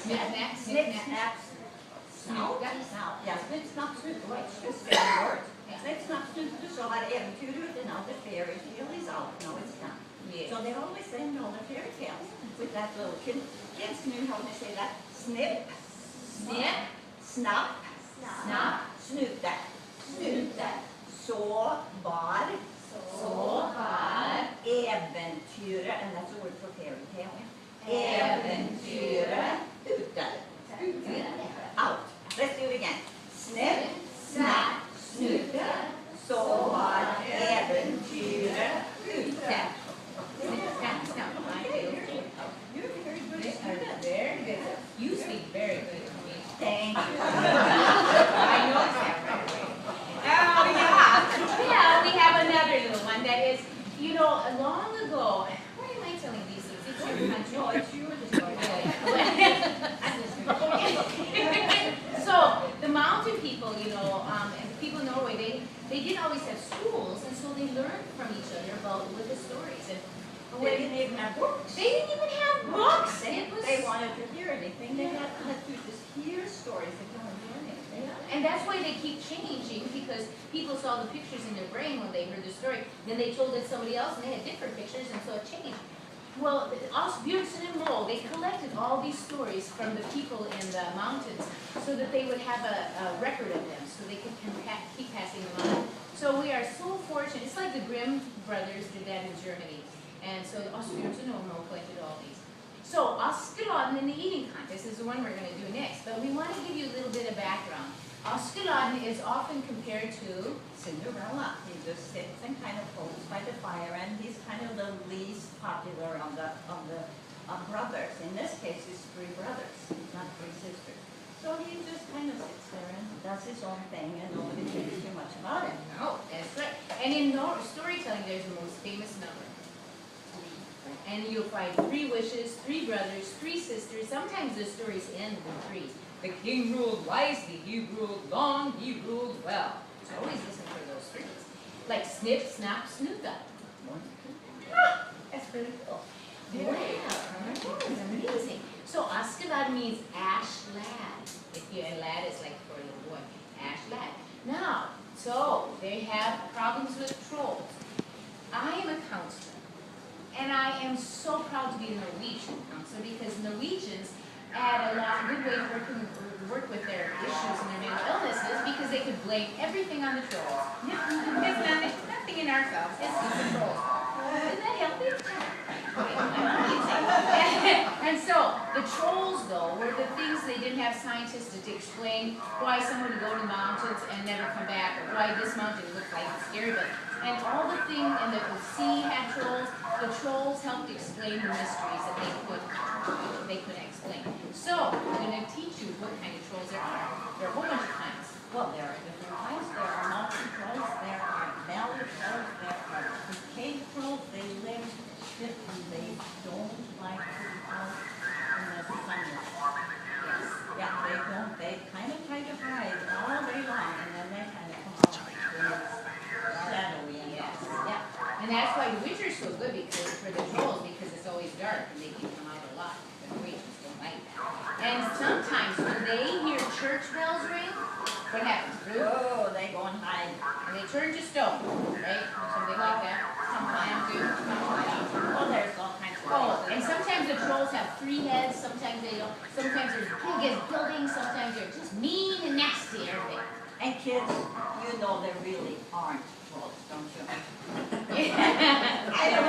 Snip, snap, snout. Ja, snip, snap, snut. Det var ett just det word. Snip, snap, snut. Så var äventyret, and now the fairy tale is out. No, it's not. Yes. So they always end all the fairy tales with that little kid. Kids knew how to say that. Snip, Snip, snap, snap, snuta, snuta. Så var äventyret, and that's a word for fairy tale. Äventyret ute. Out. Let's do it again. Snip, snap, snuta. Så var äventyret ute. snip, snap, snap. You're very good They are student. very good. You speak very good to me. Thank you. I know that right away. Oh, yeah. Yeah, we have another little one that is, you know, long ago. Why am I telling these things? It's your country. No, it's your story. So the mountain people, you know, and the people in Norway, they didn't always have schools, and so they learned from each other about with the stories. And They didn't even have books. they didn't even have books. It was, They wanted to hear anything. They had to just hear stories. They couldn't hear anything. and that's why they keep changing, because people saw the pictures in their brain when they heard the story. Then they told it to somebody else, and they had different pictures, and so it changed. Well, Asbjørnsen and Moe, they collected all these stories from the people in the mountains so that they would have a record of them, so they could keep passing them on. So we are so fortunate. It's like the Grimm brothers did that in Germany. And so Asbjørnsen and Moe collected all these. So Askeladden in the eating contest is the one we're going to do next, but we want to give you a little bit of background. Askeladden is often compared to Cinderella. He just sits and kind of holds by the fire, and he's kind of the least popular of the brothers. In this case, it's three brothers, not three sisters. So he just kind of sits there and does his own thing, and nobody thinks too much about it. No, that's right. And in storytelling, there's the most famous number. And you'll find 3 wishes, 3 brothers, 3 sisters. Sometimes the stories end with 3s. The king ruled wisely, he ruled long, he ruled well. So always listen for those 3s. Like snip, snap, snoota. Ah, that's pretty cool. Very Wow, that's amazing. So Askeladden means ash lad. If you a lad is like for a little boy, ash lad. Now, so they have problems with trolls. I am a counselor. And I am so proud to be a Norwegian counselor, because Norwegians add a good way to work with their issues and their mental illnesses, because they could blame everything on the trolls. It's nothing in ourselves, it's just the trolls. Isn't that healthy? And so the trolls, though, were the things they didn't have scientists to explain why someone would go to the mountains and never come back, or why this mountain looked like it's scary. And all the things, and the sea had trolls. The trolls helped explain the mysteries that they couldn't explain. So I'm going to teach you what kind of trolls there are. There are a whole bunch of kinds. Well, there are different kinds. There are mountain trolls, there are valley trolls, there are cave trolls. They live and they don't like to be out in the sunlight. Yes. Yeah, they don't. They kind of try to hide all day long, and then they kind of come out when it's shadowy and Yes. yeah. And that's why the winter's so good for the trolls, because it's always dark and they can come out a lot. The Norwegians don't like that. And sometimes when they hear church bells ring, what happens, Ruth? Oh, they go and hide. And they turn to stone, right? Or something like that. Sometimes do. Well, there's all kinds of Oh, and sometimes the trolls have 3 heads, sometimes they don't. Sometimes they're big as buildings, sometimes they're just mean and nasty, aren't they? And kids, you know there really aren't trolls, don't you? I don't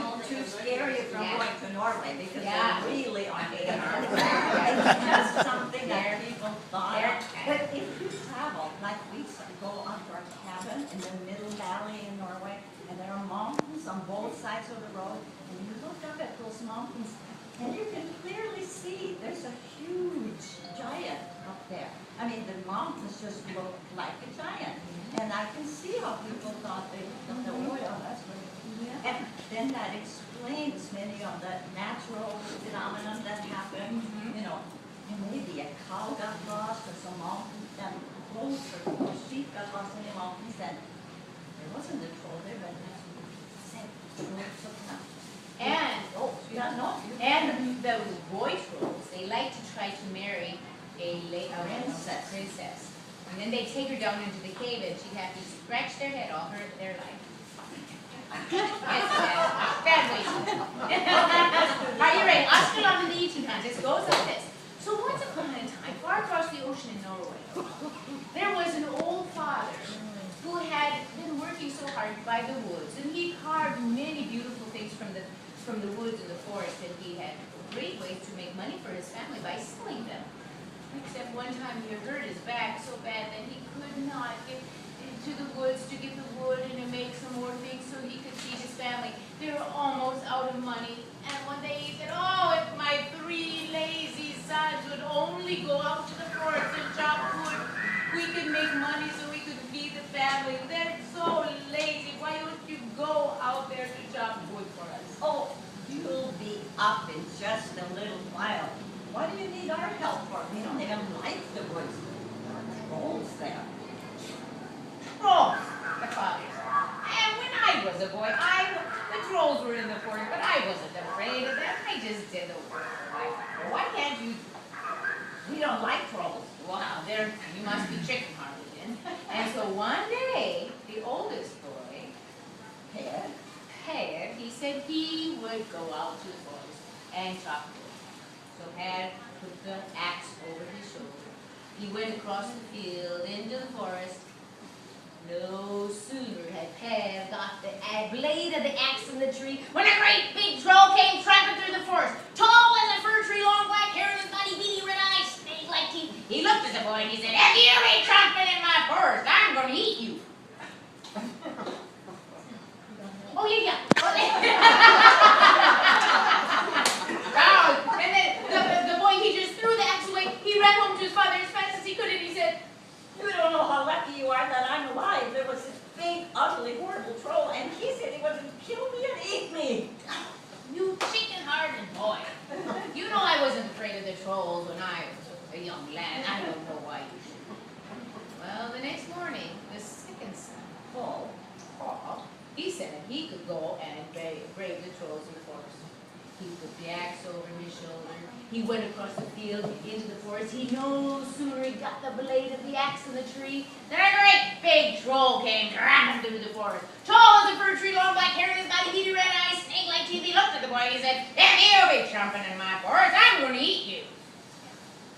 want to scare you from going to Norway, because Yeah. they really aren't. It's just something that people thought. But if you travel, like we go up to our cabin in the middle valley in Norway, and there are mountains on both sides of the road, and you look up at those mountains, and you can clearly see there's a huge giant up there. I mean, the mountains just look like a giant. And I can see how people thought they don't know oil, that's what. And then that explains many of the natural phenomena that happen. You know, and maybe a cow got lost, or some mountain, and goats or sheep got lost in the mountains, and there wasn't a troll there, but that's And oh, yeah, no. and the boy trolls, they like to try princess. And then they'd take her down into the cave and she'd have to scratch their head all their life. Yes, bad ways. Are you ready? Askelon in the 1800s. It goes like this. So once upon a time, far across the ocean in Norway, there was an old father who had been working so hard by the woods, and he carved many beautiful things from the woods and the forest, and he had great ways to make money for his family by selling them. Except one time he hurt his back so bad that he could not get into the woods to get the wood and to make some more things so he could feed his family. They were almost out of money. And one day he said, oh, if my 3 lazy sons would only go out to the forest and chop wood, we could make money so we could feed the family. They're so lazy. Why don't you go out there to chop wood for us? Oh, you'll be up in just a little while. What do you need our help for? We don't even like the woods. There are trolls there. Trolls, the father said. And when I was a boy, the trolls were in the forest, but I wasn't afraid of them. I just did the work. Why can't you? We don't like trolls. Wow, you must be chicken hearted then. And so one day, the oldest boy, Meyer, he said he would go out to the forest and chop wood. So Meyer put the axe over his shoulder. He went across the field into the forest. No sooner had Per got the blade of the axe in the tree when a great big troll came tramping through the forest. Tall as a fir tree, long black hair, and his body beady red eyes, snake-like teeth. He looked at the boy and he said, if you be trampling in my forest, I'm going to eat you. Oh, yeah. And then the boy, he just threw the axe away. He ran home to his father as fast as he could, and he said, You don't know how lucky you are that I'm alive. There was this big, ugly, horrible troll, and he said he was going to kill me and eat me. you chicken-hearted boy. You know I wasn't afraid of the trolls when I was a young lad. I don't know why you should. Well, the next morning, the second son, Paul, he said he could go and brave the trolls in the forest. He put the axe over his shoulder. He went across the field into the forest. He no sooner got the blade of the axe in the tree than a great big troll came tramping through the forest. Tall as a fir tree, long black hair, and his body beady red eyes, snake-like teeth. He looked at the boy and he said, if you be tramping in my forest, I'm going to eat you.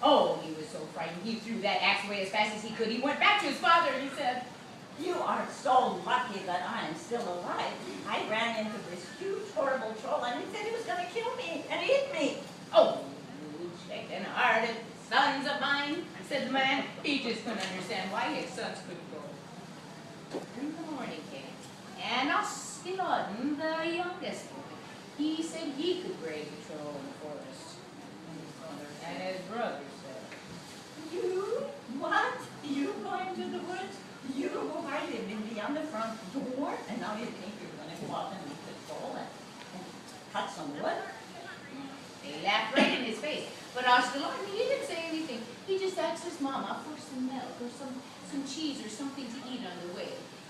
Oh, he was so frightened. He threw that axe away as fast as he could. He went back to his father and he said, You are so lucky that I am still alive. I ran into this huge, horrible troll, and he said he was going to kill me and eat me. oh, you chicken-hearted sons of mine, said the man. He just couldn't understand why his sons couldn't go. Then the morning came, and Askelon, the youngest boy, he said he could brave the troll in the forest. And his mother and his brother said, You? What? You go into the woods? You go hide him beyond the front door? And now you think you're going to go out and meet the troll and cut some wood? They laughed right in his face. But Askelon, he didn't say anything. He just asked his mama for some milk or some cheese or something to eat on the way.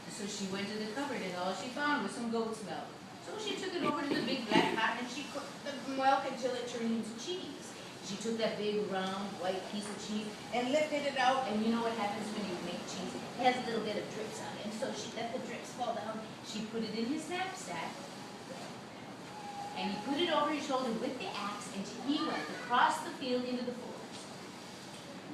So she went to the cupboard and all she found was some goat's milk. So she took it over to the big black pot and she cooked the milk until it turned into cheese. She took that big round white piece of cheese and lifted it out, and you know what happens when you make cheese? It has a little bit of drips on it. And so she let the drips fall down. She put it in his knapsack. And he put it over his shoulder with the axe, and he went across the field into the forest.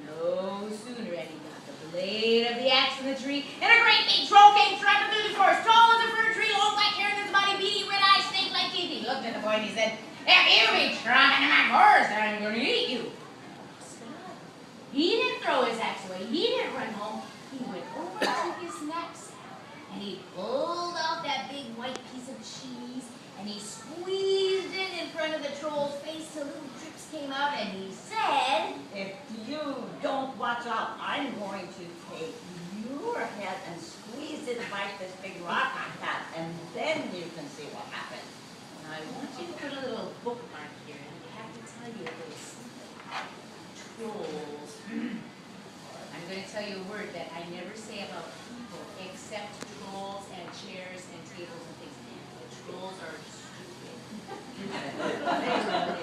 No sooner had he got the blade of the axe in the tree, and a great big troll came tramping through the forest, tall as a fir tree, long black hair, and his body beady red eyes, snake-like teeth. He looked at the boy and he said, if you be tramping in my forest, I'm going to eat you. He didn't throw his axe away. He didn't run home. He went over to his knapsack, and he pulled out that big white piece of cheese, and he squeezed it in front of the troll's face till little drips came out, and he said, If you don't watch out, I'm going to take your head and squeeze it like this big rock I have, and then you can see what happens. I want you to put a little bookmark here, and I have to tell you a little something. Trolls. I'm going to tell you a word that I never say about people except trolls and chairs and tables and things. The trolls are stupid.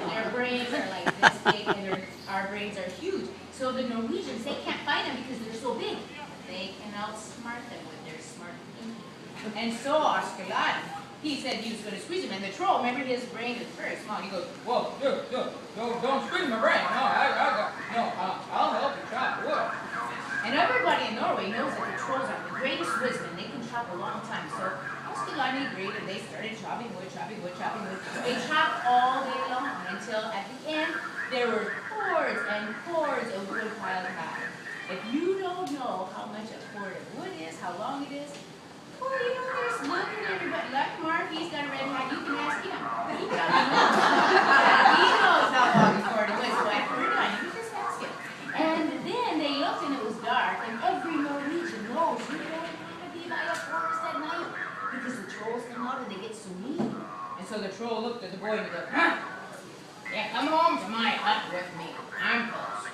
Their brains are like this big, and our our brains are huge. So the Norwegians, they can't find them because they're so big. They can outsmart them with their smart thinking. And so Askeladden, he said he was going to squeeze him, and the troll, remember his brain is very small. He goes, whoa, don't squeeze my brain. No, I'll help you chop wood. And everybody in Norway knows that the trolls are the greatest woodsmen. They can chop a long time. So Askeladden agreed, and they started chopping wood. They chopped all day long until at the end there were cords and cords of wood piled high. If you don't know how much a cord of wood is, how long it is, well, you know, there's look at everybody. Like Mark, he's got a red hat. You can ask him. He probably knows. He knows how long a cord it was. So I heard on you. Just ask him. And then they looked, and it was dark. And every Norwegian knows you don't want to be by a forest at night because the trolls come out and they get so mean. And so the troll looked at the boy and he goes, huh? Yeah, come home to my hut with me. I'm close.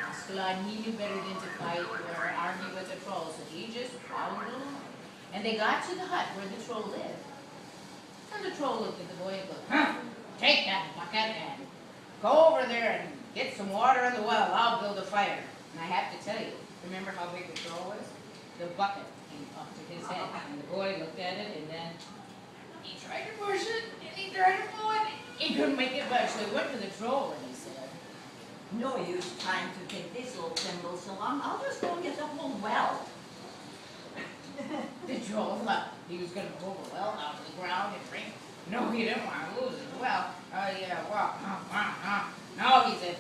Askeladden, he knew better than to fight or argue with the troll, so he just followed along. And they got to the hut where the troll lived. And the troll looked at the boy and goes, huh? Take that bucket and go over there and get some water in the well. I'll build a fire. And I have to tell you, remember how big the troll was? The bucket came up to his head. And the boy looked at it, and then he tried to push it, and he tried to pull it. He couldn't make it budge, so he went to the troll and he said, No use trying to take this little thimble so long. I'll just go get the whole well. the troll thought he was going to pull the well out of the ground and drink. No, he didn't want to lose the well. Oh, yeah, well, no, he said,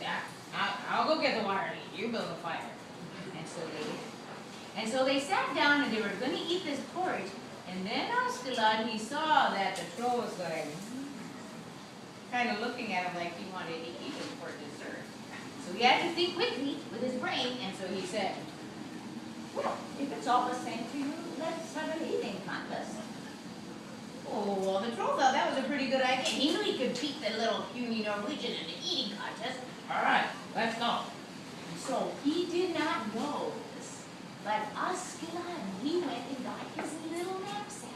I'll go get the water. You build a fire. And so they sat down and they were going to eat this porridge. And then Askeladden, he saw that the troll was like, kind of looking at him like he wanted to eat him for dessert. So he had to think quickly with his brain, and so he said, Well, if it's all the same to you, let's have an eating contest. oh, well, the troll thought that was a pretty good idea. He knew he could beat the little puny Norwegian in the eating contest. All right, let's go. So he did not know this, but Askeladden, he went and got his little knapsack,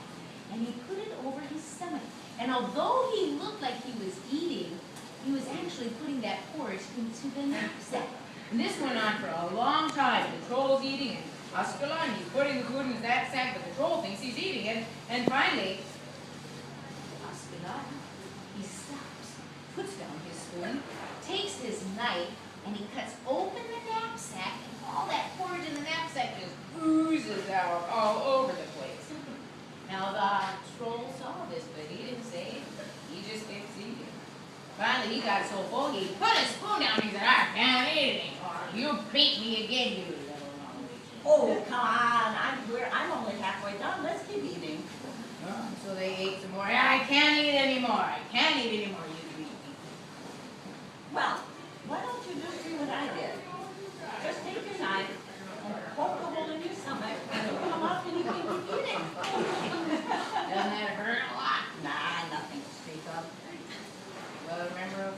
and he put it over his stomach. And although he looked like he was eating, he was actually putting that porridge into the knapsack. And this went on for a long time. The troll's eating, and Askeladden, he's putting the food in his knapsack, but the troll thinks he's eating it. And finally, Askeladden, he stops, puts down his spoon, takes his knife, and he cuts open the knapsack, and all that porridge in the knapsack just oozes out all over the place. Now the troll saw this, but he didn't say it. He just kept eating. Finally, he got so full, he put his spoon down, and he said, I can't eat anymore. You beat me again, you little Norwegian. Oh, come on. I'm only halfway done. Let's keep eating. So they ate some more. I can't eat anymore. I can't eat anymore. You beat me. Well, why don't you just do what I did? Just take your knife and poke a hole in your stomach, and it'll come up and you can keep eating. Doesn't that hurt a lot? Nah, nothing to speak of. Well, remember,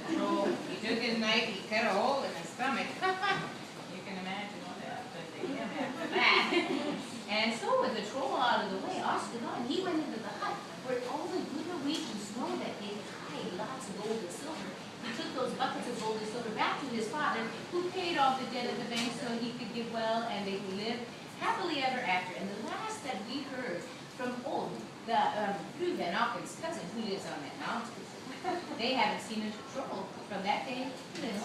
the troll, he took his knife, he cut a hole in his stomach. You can imagine what happened to him after that. And so with the troll out of the way, Askeladden, he went into the hut where all the good Norwegians know that they hide lots of gold and silver. He took those buckets of gold and silver back to his father, who paid off the debt at the bank so he could get well, and they lived happily ever after. And the last that we heard from Auken, Auken's cousin, who lives on that mountain, they haven't seen a troll from that day to this